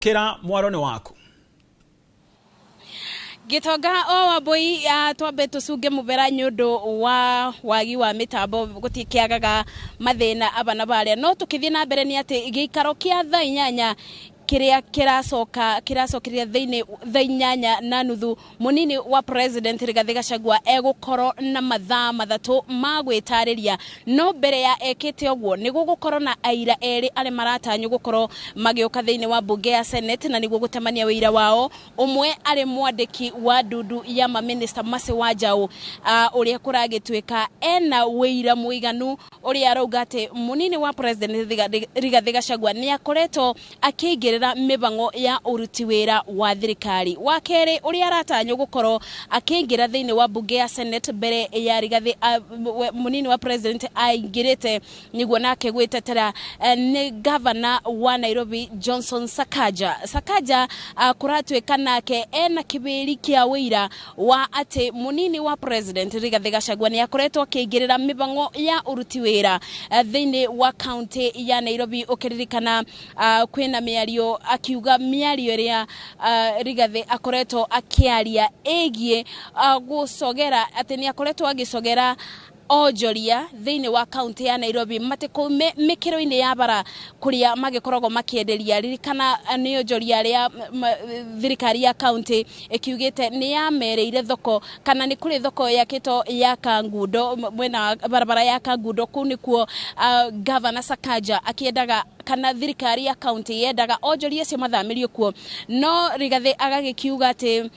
Kira mwarone waku Gitonga o waboi twambe tucunge mubera nyundu wa wagi wa mitambo gutikiagaga mathina abana baria no tukithie na mbere ni ati giikaro kia thaa 8 kiria kiracokiria thiini thaa 8 na nuthu munini wa president Rigathi Gachagua egukoro na mathaa mathatu ma gwitariria no mbere ya ekite ogwo niguo gukoro na aira eri ari maratanyo gukoro magioka thiini wa bunge ya Senate na niguo gutemania wira wao umwe ari mwandiki wa ndudu ya maminister Mase Wajau uria kuragitwika ena wira muiganu uria arauga ati munini wa president Rigathi Gachagua ni akoretwo akigirira mibango ya uruti wira wa thirikari wa kere uria aratanyo gukoro akingira thiini wa bunge ya Senate mbere ya Rigathi munini wa president aingirite niguo nake gwitetera ni governor wa Nairobi Johnson Sakaja kuratwika nake ena kibiri kia wira wa ati munini wa president Rigathi Gachagua ni akoretwo akingirira mibango ya uruti wira thiini wa county ya Nairobi ukiririkana kwina miario akiuga miario ria Rigathi akoretwo akiaria egie gusogera ati ni akoretwo agicogera ojoria thiini wa county ya Nairobi matiko mikiro-ini ya bara kuria magikoragwo makienderia ririkana ni ojoria ria thirikari ya county ikiugite ni yamereire thoko kana ni kuri thoko yakito ya Kangundo mwena barabara ya Kangundo kunikuo governor Sakaja akiendaga kana thirikari ya county yendaga ojoria cio mathamirio kuo no Rigathi agagikiuga ati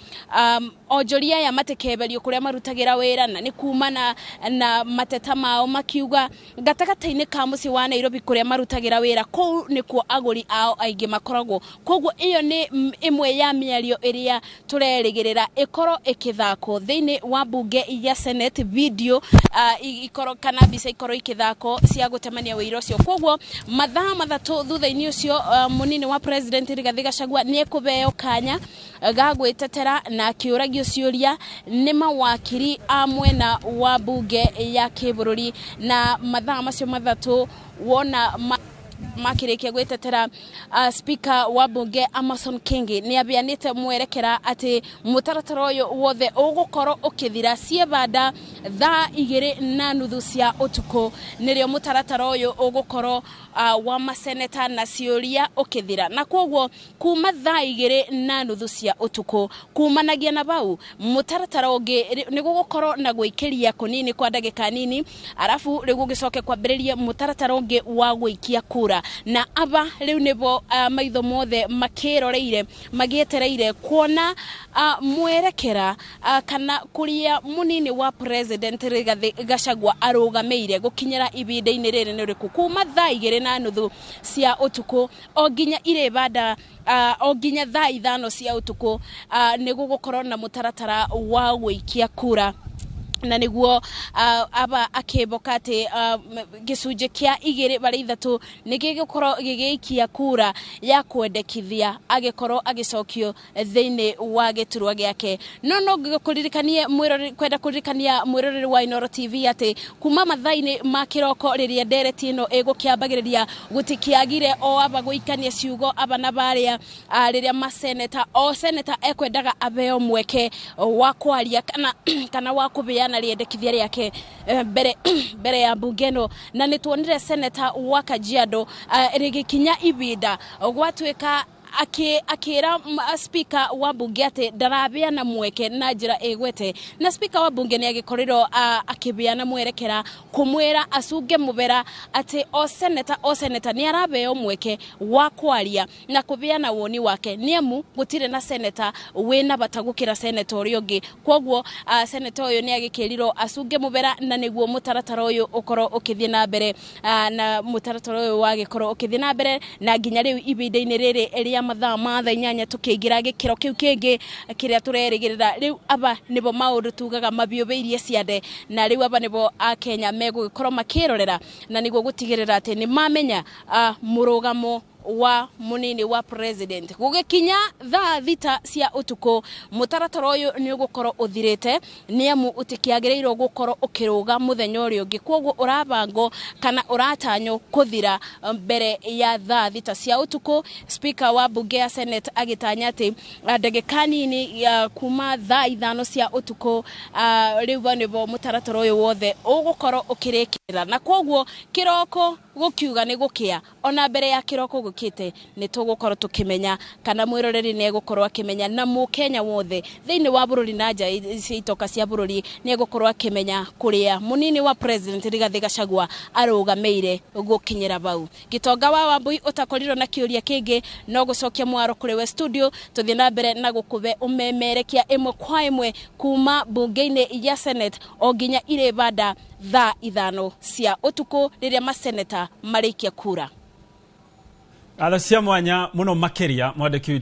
ojoria ya matikeberio kuria marutagira wira na ni kumana na mateta mao makiuga gatagataini ka muci wa Nairobi kuria marutagira wira kou nikuo aguri ao aingi makoragwo koguo iyo ni imwe ya miario iria turerigirira ikoro ikithako thiini wa bunge ya Senate video ikoro kana bisa ikoro ikithako cia gutemania wira ucio koguo mathaa mathatu thutha-ini ucio munini wa president Rigathi Gachagua ni ekubeo kanya gagwitetera na akiuragio ciuria ni mawakiri amwena wa bunge ya kibururi na mathaa macio mathatu wona makirikia gwitetera speaker wa bunge Amason Kingi ni abianite mwerekera ati mutaratara uyu wothe ugukoro ukithira ciebanda thaa 2:30 cia utuku nirio mutaratara uyu ugukoro wa maseneta na ciuria ukithira na kwoguo kuma thaa 2:30 cia utuku kumanagia na bau mutaratara ungi ni gugukoro na gwikiria kunini kwa ndagika nini arafu rigu gicoke kwambiriria mutaratara ungi wa gwikia kura na aba riu nebo maitho mothe makiroreire magietereire kuona mwerekera kana kuria munini wa president Rigathi Gachagua arugameire gukinyira ibinda-ini riri ni riku kuma thaa 2:30 cia utuku oginya irebanda oginya thaa 5 cia utuku ni gugukoro na mutaratara wa gwikia kura na niguo aba akeboka ati gicunje kia 2/3 nigigukoro gigiikia kura ya kwendekithia agikoro agicokio thiini wa giturwa giake no ngikuririkanie kwenda kuririkania mwiroreri wa Inoro TV ati kuma mathaini ma kiroko riria ndereti ino egukiambagiriria gutikiagire o aba guikania ciugo abana baria riria maseneta o seneta ekwendaga abeo mweke wa kwaria kana wa kubeana riendekithia riake mbere ya bungeno na nituonire senator wa Kajiado rigikinya ibinda gwatwika akira speaker wa bunge ati ndarabeana mweke na njira egwete na speaker wa bunge ni agikoriro akibeana mwerekera kumwira acunge mubera ati o senator ni arabeo mweke wa kwaria na kubeana woni wake niamu gutire na senator wina batagukira senator uri ungi kwoguo senator uyu ni agikiriro acunge mubera na niguo mutaratara uyu ukoro ukithie na mbere na mutaratara uyu wagikoro ukithie na mbere na nginya riu ibinda-ini riri eria mathaa ma thaa 8 tukiingira gikiro kiu kingi kiria turerigirira riu aba nibo maundu tugaga mabiobeirie ciande na riu aba nibo a Kenya megugikorwo makirorera na niguo gutigirira ati ni mamenya murugamo wa munini wa president gugikinya thaa thita cia utuku mutaratara uyu ni ugukorwo uthirite niamu utikiagirirwo gukorwo ukiruga muthenya uri ungi kwoguo urabango kana uratanyo kuthira mbere ya thaa thita cia utuku. Speaker wa bunge ya Senate agitanya ati ndagika nini kuma thaa ithano cia utuku riu nibo mutaratara uyu wothe ugukorwo ukirikira na kwoguo kiroko gukiuga ni gukia ona mbere ya kiroko gukite ni tugukorwo tukimenya kana mwiroreri ni egukorwo akimenya na mukenya wothe thiini wa bururi na nja itoka cia bururi ni egukorwo akimenya kuria munini wa president Rigathi Gachagua arugameire gukinyira bau. Gitonga wa Wambui utakorirwo na kiuria kingi no gucokia mwaro kuri we studio tuthie na mbere na gukube umemerekia imwe kwa imwe kuma bunge-ini ya Senate o nginya ire bada thaa ithano cia utuku riria maseneta marikia kura. Alasia mwanya muno makeria mwandiki